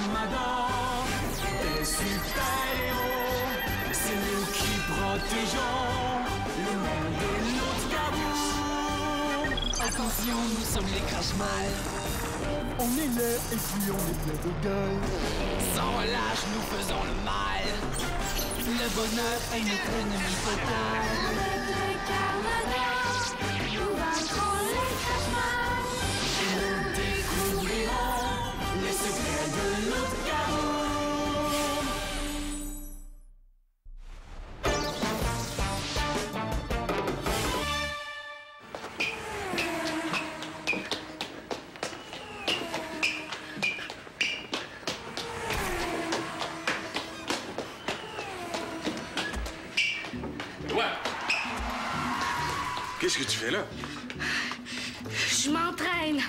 Carmador, les super-héros, c'est nous qui protégeons le monde de l'Outgabou. Attention, nous sommes les Crash-Mal. On est là et puis on est plein de gueule. Sans relâche, nous faisons le mal. Le bonheur est notre ennemi total. Les Carmador, nous vaincrons les Crash-Mal. Et nous découvrirons les secrets de l'Outgabou. Qu'est-ce que tu fais là? Je m'entraîne.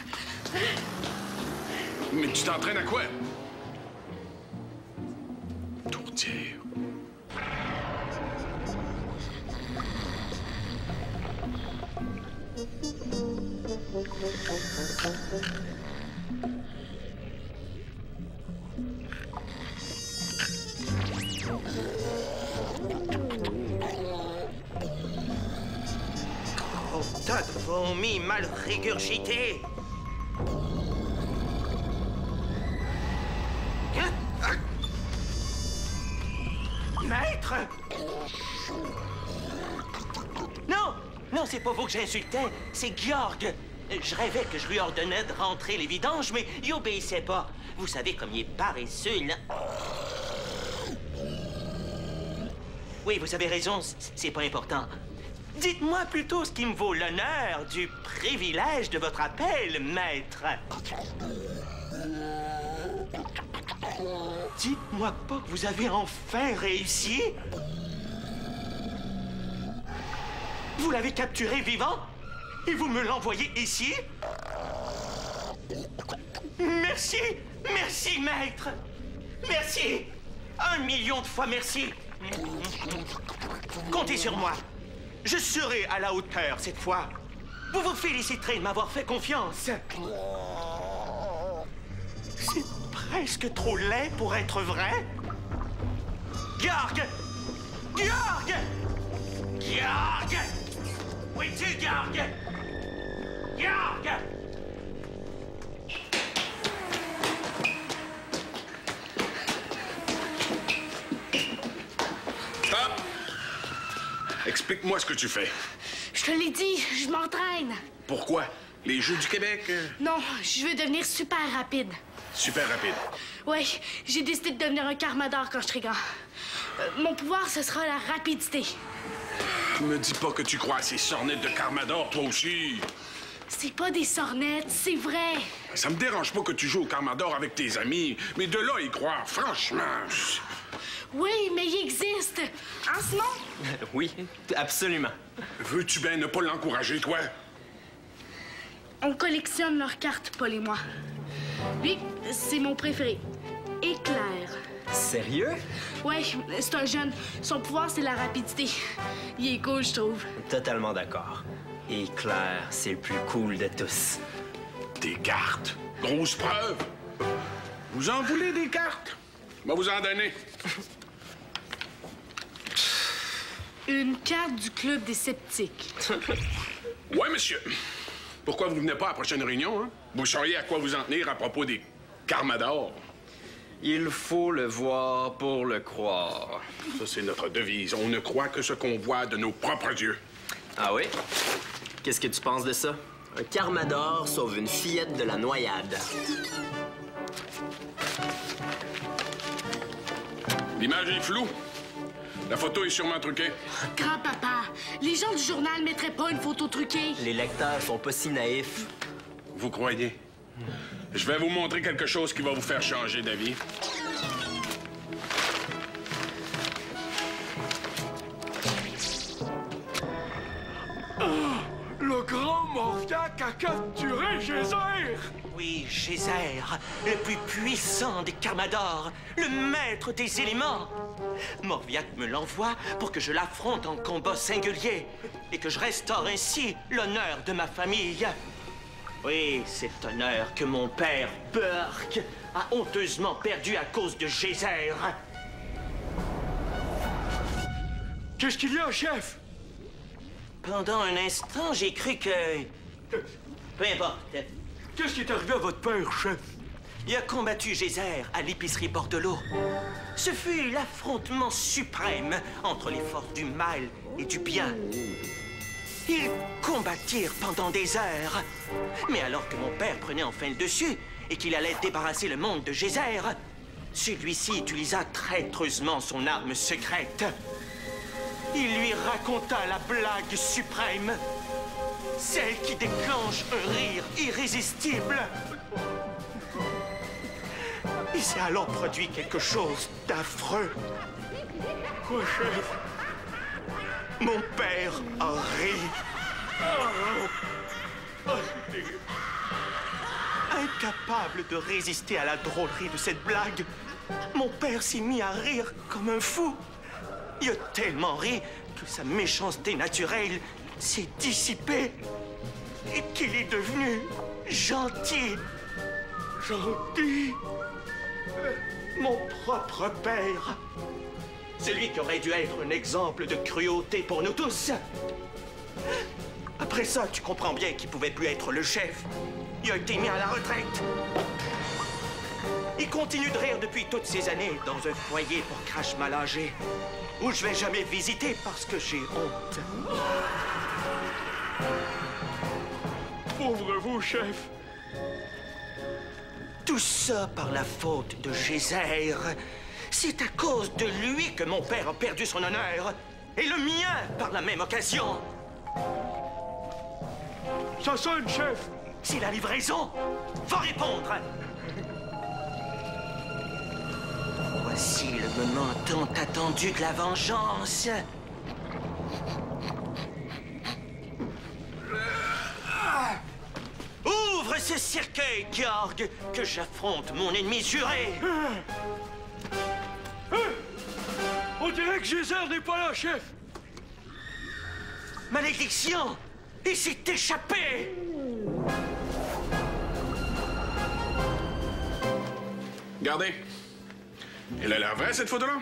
Mais tu t'entraînes à quoi? Tourtière. Tas de vomi mal régurgité. Hein? Maître! Non! Non, c'est pas vous que j'insultais, c'est Georg. Je rêvais que je lui ordonnais de rentrer les vidanges, mais il obéissait pas. Vous savez comme il est paresseux, il n'a... Oui, vous avez raison, c'est pas important. Dites-moi plutôt ce qui me vaut l'honneur du privilège de votre appel, maître. Dites-moi pas que vous avez enfin réussi. Vous l'avez capturé vivant et vous me l'envoyez ici? Merci, merci, maître. Merci. 1 million de fois merci. Comptez sur moi. Je serai à la hauteur cette fois. Vous vous féliciterez de m'avoir fait confiance. C'est presque trop laid pour être vrai. Georg! Georg! Georg! Où es-tu, Georg? Georg! Stop! Explique-moi ce que tu fais. Je te l'ai dit, je m'entraîne. Pourquoi? Les Jeux du Québec? Non, je veux devenir super rapide. Super rapide. Ouais, j'ai décidé de devenir un Carmador quand je serai grand. Mon pouvoir, ce sera la rapidité. Me dis pas que tu crois à ces sornettes de Carmador, toi aussi. C'est pas des sornettes, c'est vrai. Ça me dérange pas que tu joues au Carmador avec tes amis, mais de là y croire, franchement... Oui, mais il existe. Hein, Simon? Oui, absolument. Veux-tu bien ne pas l'encourager, toi? On collectionne leurs cartes, Paul et moi. Lui, c'est mon préféré. Éclair. Sérieux? Ouais, c'est un jeune. Son pouvoir, c'est la rapidité. Il est cool, je trouve. Totalement d'accord. Et Claire, c'est le plus cool de tous. Des cartes? Grosse preuve! Vous en voulez des cartes? Va vous en donner. Une carte du Club des sceptiques. Ouais, monsieur. Pourquoi vous ne venez pas à la prochaine réunion, hein? Vous sauriez à quoi vous en tenir à propos des Carmador. Il faut le voir pour le croire. Ça, c'est notre devise. On ne croit que ce qu'on voit de nos propres yeux. Ah oui? Qu'est-ce que tu penses de ça? Un Carmador sauve une fillette de la noyade. L'image est floue. La photo est sûrement truquée. Grand-papa, les gens du journal mettraient pas une photo truquée. Les lecteurs sont pas si naïfs. Vous croyez? Je vais vous montrer quelque chose qui va vous faire changer d'avis. Le grand Morviac a capturé Geyser! Oui, Geyser, le plus puissant des Carmador, le maître des éléments. Morviac me l'envoie pour que je l'affronte en combat singulier et que je restaure ainsi l'honneur de ma famille. Oui, cet honneur que mon père, Burke, a honteusement perdu à cause de Geyser. Qu'est-ce qu'il y a, chef? Pendant un instant, j'ai cru que... Peu importe. Qu'est-ce qui est arrivé à votre père, chef? Il a combattu Geyser à l'épicerie Bordelot. Ce fut l'affrontement suprême entre les forces du mal et du bien. Ils combattirent pendant des heures. Mais alors que mon père prenait enfin le dessus et qu'il allait débarrasser le monde de Geyser, celui-ci utilisa traîtreusement son arme secrète. Il lui raconta la blague suprême, celle qui déclenche un rire irrésistible. Il s'est alors produit quelque chose d'affreux. Quoi, chef? Mon père a ri. Incapable de résister à la drôlerie de cette blague, mon père s'est mis à rire comme un fou. Il a tellement ri que sa méchanceté naturelle s'est dissipée et qu'il est devenu gentil. Gentil? Mon propre père. Celui qui aurait dû être un exemple de cruauté pour nous tous. Après ça, tu comprends bien qu'il pouvait plus être le chef. Il a été mis à la retraite. Il continue de rire depuis toutes ces années dans un foyer pour crash mal âgé, où je vais jamais visiter parce que j'ai honte. Pauvre vous, chef. Tout ça par la faute de Geyser. C'est à cause de lui que mon père a perdu son honneur. Et le mien par la même occasion. Ça sonne, chef. C'est la livraison. Va répondre. Voici le moment tant attendu de la vengeance. Ouvre ce cercueil, Georg, que j'affronte mon ennemi juré. On dirait que Geyser n'est pas là, chef. Malédiction! Il s'est échappé! Regardez. Elle a l'air vraie, cette photo-là?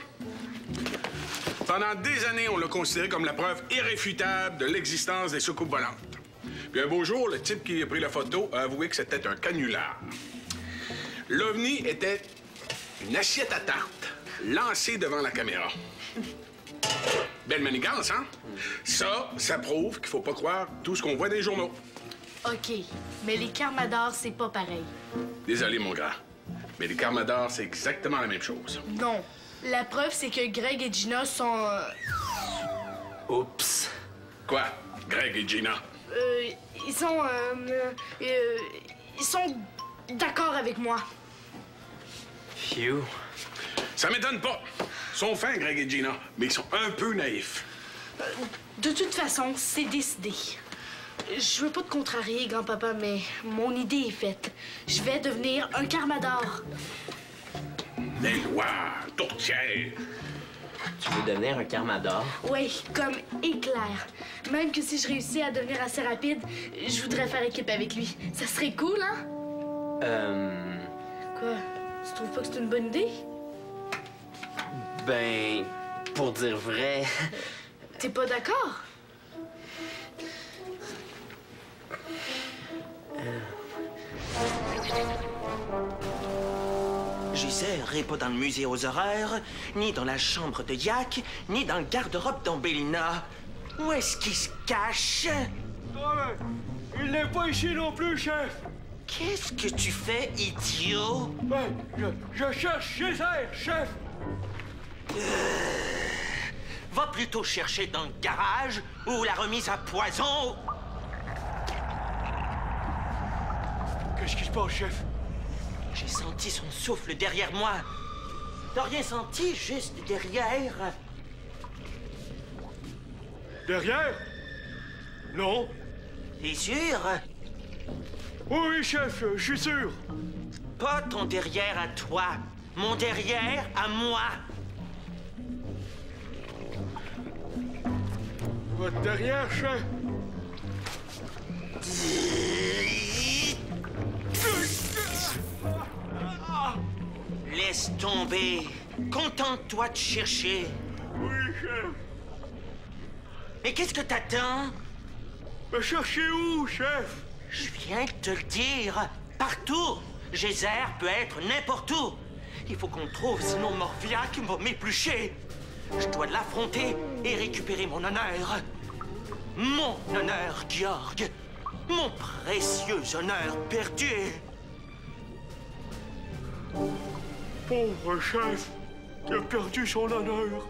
Pendant des années, on l'a considérée comme la preuve irréfutable de l'existence des soucoupes volantes. Puis un beau jour, le type qui a pris la photo a avoué que c'était un canular. L'OVNI était une assiette à tarte lancée devant la caméra. Belle manigance, hein? Ça prouve qu'il faut pas croire tout ce qu'on voit dans les journaux. OK, mais les Carmadors, c'est pas pareil. Désolé, mon grand. Mais les Carmadors, c'est exactement la même chose. Non. La preuve, c'est que Greg et Gina sont... Oups. Quoi? Greg et Gina? Ils sont d'accord avec moi. Phew. Ça m'étonne pas. Ils sont fins, Greg et Gina, mais ils sont un peu naïfs. De toute façon, c'est décidé. Je veux pas te contrarier, grand-papa, mais mon idée est faite. Je vais devenir un Carmador. Des lois, tourtière. Tu veux devenir un Carmador? Oui, comme Éclair. Même que si je réussis à devenir assez rapide, je voudrais faire équipe avec lui. Ça serait cool, hein? Quoi? Tu trouves pas que c'est une bonne idée? Ben, pour dire vrai... T'es pas d'accord? Geyser n'est pas dans le musée aux horreurs, ni dans la chambre de Yak, ni dans le garde-robe d'Ambelina. Où est-ce qu'il se cache? Il n'est pas ici non plus, chef. Qu'est-ce que tu fais, idiot? Ben, je cherche Geyser, chef. Va plutôt chercher dans le garage ou la remise à poison. Qu'est-ce qui se passe, chef? J'ai senti son souffle derrière moi. T'as rien senti, juste derrière? Derrière? Non. T'es sûr? Oui, chef, je suis sûr. Pas ton derrière à toi, mon derrière à moi. Votre derrière, chef? Laisse tomber. Contente-toi de chercher. Oui, chef. Mais qu'est-ce que t'attends? Mais cherchez où, chef? Je viens de te le dire. Partout. Geyser peut être n'importe où. Il faut qu'on le trouve, sinon Morviac va m'éplucher. Je dois l'affronter et récupérer mon honneur. Mon honneur, Georg. Mon précieux honneur perdu. Pauvre chef, il a perdu son honneur.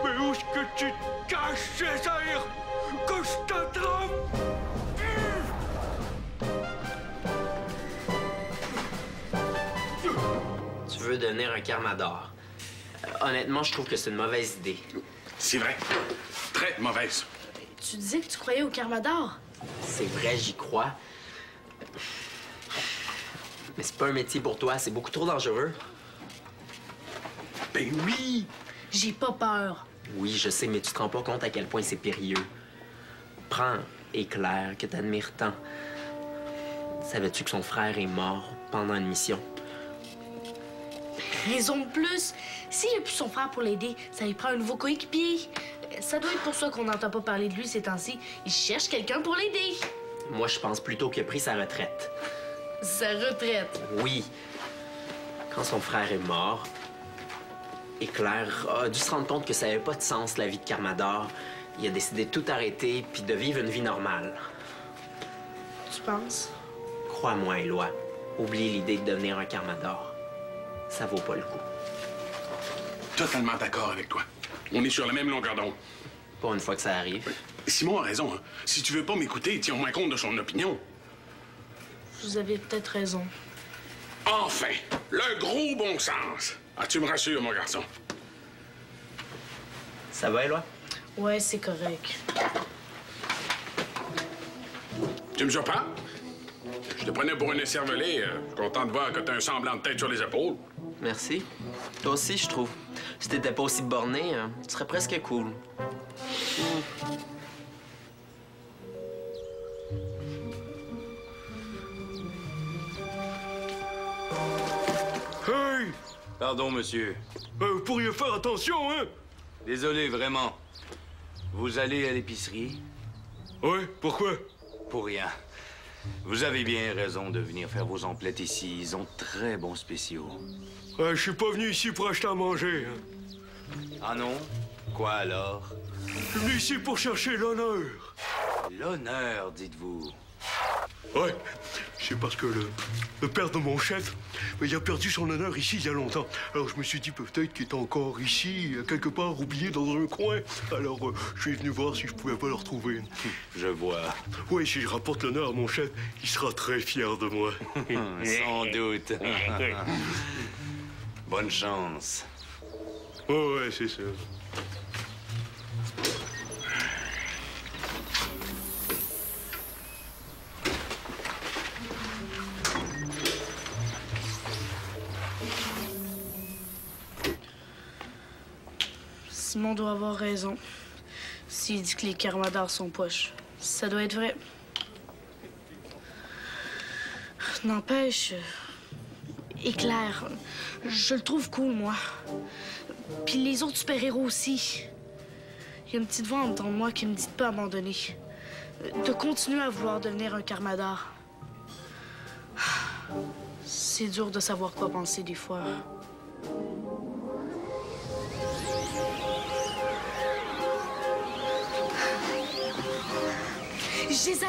Mais où est-ce que tu te caches, César? Que je t'attrape? Tu veux devenir un Carmador. Honnêtement, je trouve que c'est une mauvaise idée. C'est vrai. Très mauvaise. Tu disais que tu croyais au Carmador? C'est vrai, j'y crois. Mais c'est pas un métier pour toi, c'est beaucoup trop dangereux. Ben oui! J'ai pas peur. Oui, je sais, mais tu te rends pas compte à quel point c'est périlleux. Prends Éclair, que t'admires tant. Savais-tu que son frère est mort pendant une mission? Raison de plus. S'il a plus son frère pour l'aider, ça lui prend un nouveau coéquipier. Ça doit être pour ça qu'on n'entend pas parler de lui ces temps-ci. Il cherche quelqu'un pour l'aider. Moi, je pense plutôt qu'il a pris sa retraite. Sa retraite. Oui. Quand son frère est mort, Éclair a dû se rendre compte que ça n'avait pas de sens, la vie de Carmador. Il a décidé de tout arrêter puis de vivre une vie normale. Tu penses? Crois-moi, Éloi, oublie l'idée de devenir un Carmador. Ça vaut pas le coup. Totalement d'accord avec toi. On est sur la même longueur d'onde. Pas une fois que ça arrive. Simon a raison, hein. Si tu veux pas m'écouter, tiens au moins compte de son opinion. Vous avez peut-être raison. Enfin! Le gros bon sens! Ah, tu me rassures, mon garçon. Ça va, Éloi? Ouais, c'est correct. Tu me surprends? Je te prenais pour un écervelé. Je suis content de voir que t'as un semblant de tête sur les épaules. Merci. Toi aussi, je trouve. Si t'étais pas aussi borné, tu serais presque cool. Hey! Pardon, monsieur. Vous pourriez faire attention, hein? Désolé, vraiment. Vous allez à l'épicerie? Ouais, pourquoi? Pour rien. Vous avez bien raison de venir faire vos emplettes ici. Ils ont de très bons spéciaux. Je suis pas venu ici pour acheter à manger, hein. Ah non? Quoi alors? Je suis venu ici pour chercher l'honneur. L'honneur, dites-vous. Ouais, c'est parce que le père de mon chef, il a perdu son honneur ici il y a longtemps. Alors je me suis dit peut-être qu'il est encore ici, quelque part oublié dans un coin. Alors je suis venu voir si je pouvais pas le retrouver. Je vois. Oui, si je rapporte l'honneur à mon chef, il sera très fier de moi. Sans doute. Bonne chance. Ouais, c'est ça. Simon doit avoir raison. S'il dit que les Carmadors sont poches, ça doit être vrai. N'empêche, Éclair, je le trouve cool, moi. Puis les autres super-héros aussi. Il y a une petite voix en dedans de moi qui me dit de pas abandonner. De continuer à vouloir devenir un Carmador. C'est dur de savoir quoi penser des fois. Geyser,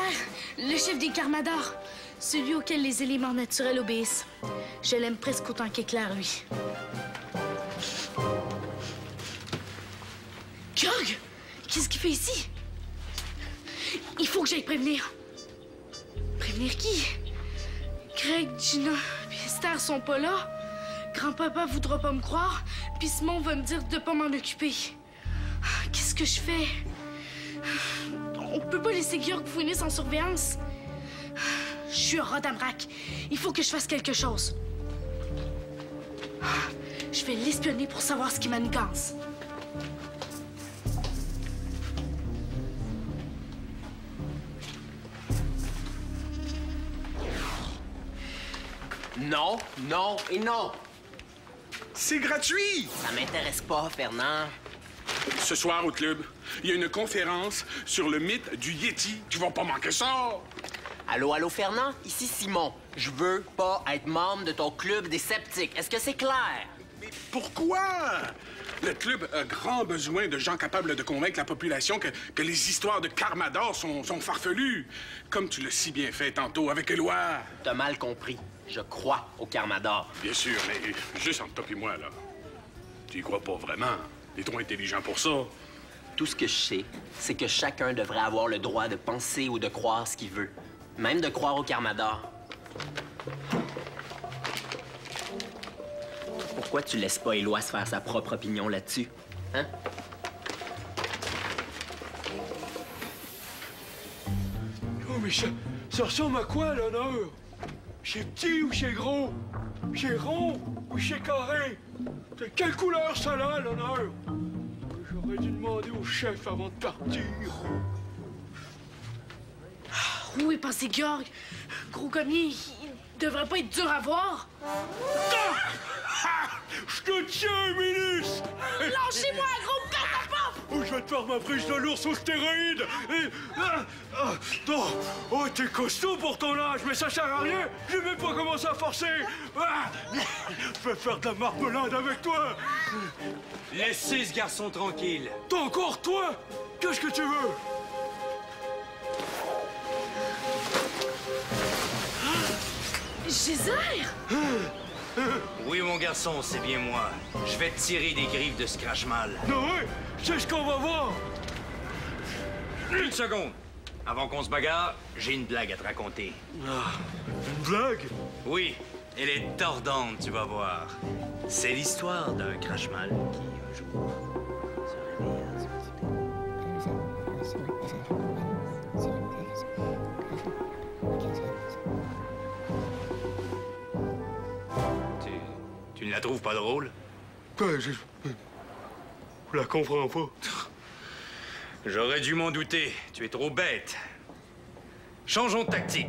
le chef des Carmadors, celui auquel les éléments naturels obéissent. Je l'aime presque autant qu'Éclair, lui. Georg, qu'est-ce qu'il fait ici? Il faut que j'aille prévenir. Prévenir qui? Greg, Gina et Esther sont pas là. Grand-papa voudra pas me croire, puis Simon va me dire de pas m'en occuper. Qu'est-ce que je fais? On peut pas laisser Georg fouiner sans surveillance. Je suis un Rodamrak. Il faut que je fasse quelque chose. Je vais l'espionner pour savoir ce qui manigance. Non, non et non. C'est gratuit! Ça m'intéresse pas, Fernand. Ce soir au club, il y a une conférence sur le mythe du Yéti. Tu vas pas manquer ça! Allô, allô, Fernand? Ici Simon. Je veux pas être membre de ton club des sceptiques. Est-ce que c'est clair? Mais pourquoi? Le club a grand besoin de gens capables de convaincre la population que les histoires de Carmador sont farfelues. Comme tu l'as si bien fait tantôt avec Éloi. T'as mal compris. Je crois au Carmador. Bien sûr, mais juste entre toi et moi, là. Tu y crois pas vraiment. T'es trop intelligent pour ça. Tout ce que je sais, c'est que chacun devrait avoir le droit de penser ou de croire ce qu'il veut. Même de croire au Carmador. Pourquoi tu laisses pas Éloi se faire sa propre opinion là-dessus? Hein? Oh, mais ça ressemble à quoi, l'honneur? C'est petit ou c'est gros? C'est rond ou c'est carré? De quelle couleur ça a, l'honneur? J'aurais dû demander au chef avant de partir. Où est passé Georg? Gros commis, il devrait pas être dur à voir. Je te tiens, Minus! Lâchez-moi, gros papa! Oh, je vais te faire ma prise de l'ours aux stéroïdes! Non! Oh, t'es costaud pour ton âge, mais ça sert à rien! J'ai même pas commencé à forcer! Je vais faire de la marmelade avec toi! Laissez ce garçon tranquille. T'as encore toi? Qu'est-ce que tu veux? Geyser! Oui, mon garçon, c'est bien moi. Je vais te tirer des griffes de Scratchmal. Non, oui, c'est ce qu'on va voir! Une seconde. Avant qu'on se bagarre, j'ai une blague à te raconter. Une blague? Oui, elle est tordante, tu vas voir. C'est l'histoire d'un Crashmal qui, un jour, se réveilla. Tu ne la trouves pas drôle? Je la comprends pas. J'aurais dû m'en douter. Tu es trop bête. Changeons de tactique.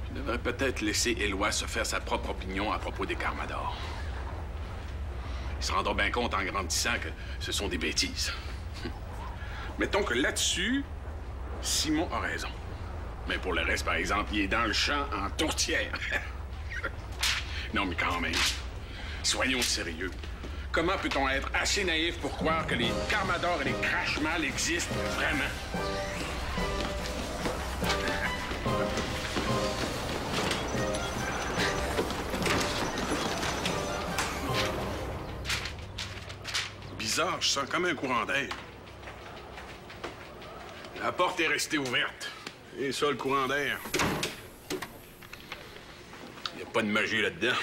Je devrais peut-être laisser Éloi se faire sa propre opinion à propos des Carmador. Il se rendra bien compte en grandissant que ce sont des bêtises. Mettons que là-dessus, Simon a raison. Mais pour le reste, par exemple, il est dans le champ en tourtière. Non, mais quand même, soyons sérieux. Comment peut-on être assez naïf pour croire que les Carmador et les Crashmal existent vraiment? Bizarre, je sens comme un courant d'air. La porte est restée ouverte. Et ça, le courant d'air. Il n'y a pas de magie là-dedans.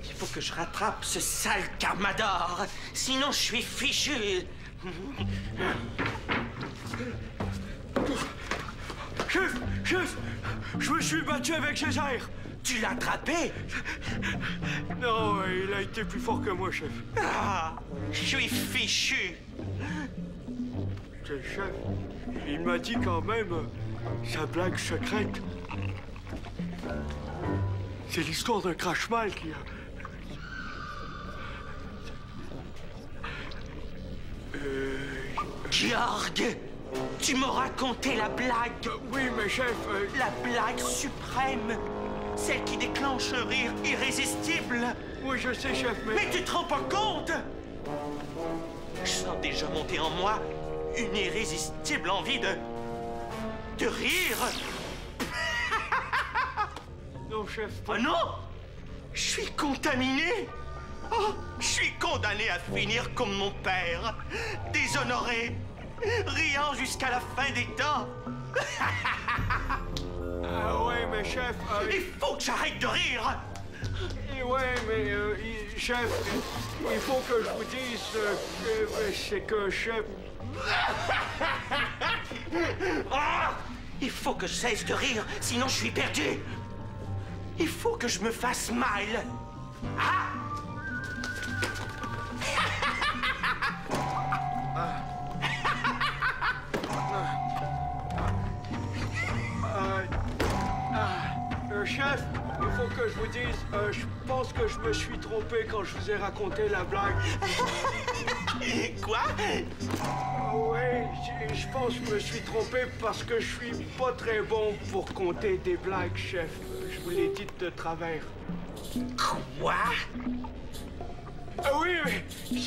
Il faut que je rattrape ce sale Carmador. Sinon, je suis fichu. Chef, je me suis battu avec Geyser. Tu l'as attrapé? Non, il a été plus fort que moi, chef. Ah, je suis fichu. Le chef, il m'a dit quand même sa blague secrète. C'est l'histoire d'un Crashmal qui a... Georg, tu m'as raconté la blague. Oui, mais chef... La blague suprême. Celle qui déclenche un rire irrésistible. Oui, je sais, chef, mais... Mais tu te rends pas compte? Je sens déjà monter en moi une irrésistible envie de rire. Non, chef, Oh non! Je suis contaminé. Oh, je suis condamné à finir comme mon père, déshonoré, riant jusqu'à la fin des temps. Ah ouais, mais chef... Il faut que j'arrête de rire. Ouais, mais chef, il faut que je vous dise... c'est que, chef... Ah! Il faut que je cesse de rire, sinon je suis perdu. Il faut que je me fasse mal. Ah! Chef, il faut que je vous dise, je pense que je me suis trompé quand je vous ai raconté la blague. Quoi? Oui, je pense que je me suis trompé parce que je suis pas très bon pour compter des blagues, chef. Je vous l'ai dit de travers. Quoi? Ah oui, mais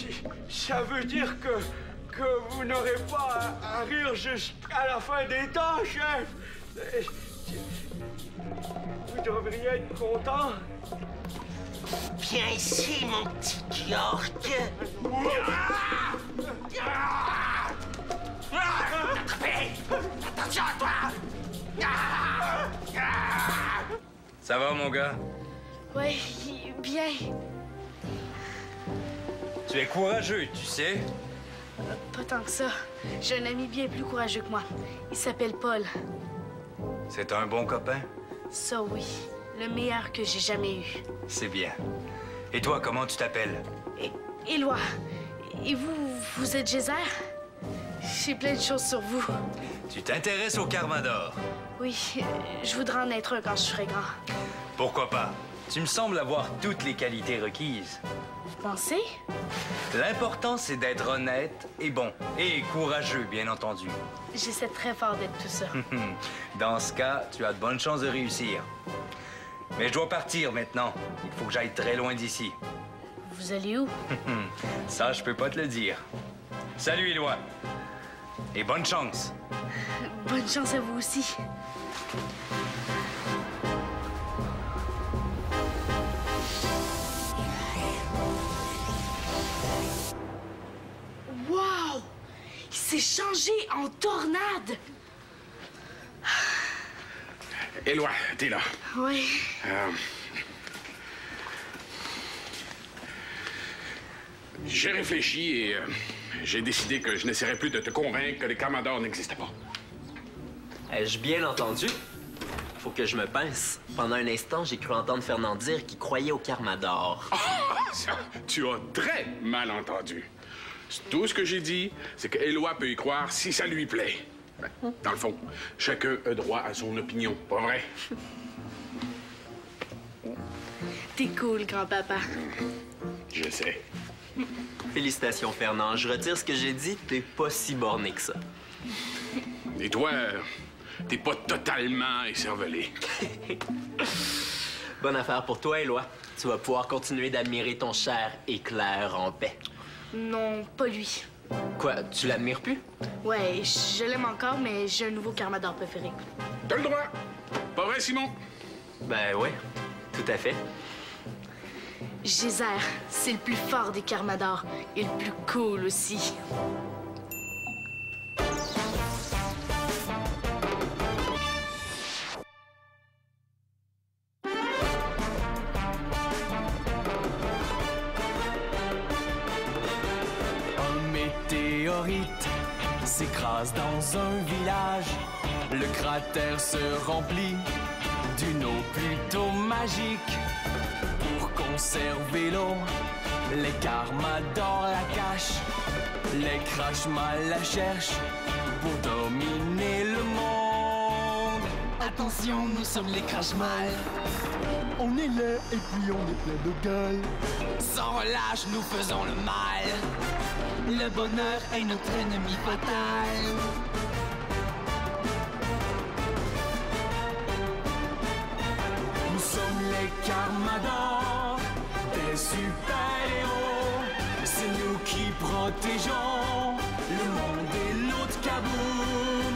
ça veut dire que vous n'aurez pas à rire jusqu'à la fin des temps, chef. Vous devriez être content. Viens ici, mon petit York. Attrapé! Attention à toi! Ça va, mon gars? Ouais, bien. Tu es courageux, tu sais. Pas tant que ça. J'ai un ami bien plus courageux que moi. Il s'appelle Paul. C'est un bon copain? Ça, oui. Le meilleur que j'ai jamais eu. C'est bien. Et toi, comment tu t'appelles? Éloi. Et vous, vous êtes Geyser? J'ai plein de choses sur vous. Tu t'intéresses au Carmador? Oui, je voudrais en être un quand je serai grand. Pourquoi pas? Tu me sembles avoir toutes les qualités requises. Vous pensez? L'important, c'est d'être honnête et bon. Et courageux, bien entendu. J'essaie très fort d'être tout ça. Dans ce cas, tu as de bonnes chances de réussir. Mais je dois partir maintenant. Il faut que j'aille très loin d'ici. Vous allez où? Ça, je peux pas te le dire. Salut, Éloi. Et bonne chance. Bonne chance à vous aussi. Wow! Il s'est changé en tornade! Éloi, t'es là. Oui. J'ai réfléchi et j'ai décidé que je n'essaierai plus de te convaincre que les Carmadors n'existaient pas. Ai-je bien entendu? Faut que je me pince. Pendant un instant, j'ai cru entendre Fernand dire qu'il croyait au Carmador. Ça, tu as très mal entendu. Tout ce que j'ai dit, c'est que Éloi peut y croire si ça lui plaît. Dans le fond, chacun a droit à son opinion, pas vrai? T'es cool, grand-papa. Je sais. Félicitations, Fernand. Je retire ce que j'ai dit. T'es pas si borné que ça. Et toi, t'es pas totalement écervelé. Bonne affaire pour toi, Éloi. Tu vas pouvoir continuer d'admirer ton cher éclair en paix. Non, pas lui. Quoi, tu l'admires plus? Ouais, je l'aime encore, mais j'ai un nouveau Carmador préféré. T'as le droit. Pas vrai, Simon? Ben ouais, tout à fait. Geyser, c'est le plus fort des Carmadors et le plus cool aussi. Un météorite s'écrase dans un village. Le cratère se remplit d'une eau plutôt magique. Pour conserver l'eau, les Carmadors la cachent. Les Crashmal la cherchent pour dominer le monde. Attention, nous sommes les Crashmal. On est là et puis on est plein de gueule. Sans relâche, nous faisons le mal. Le bonheur est notre ennemi fatal. Nous sommes les Carmadors, des super-héros. C'est nous qui protégeons le monde et l'autre cabout.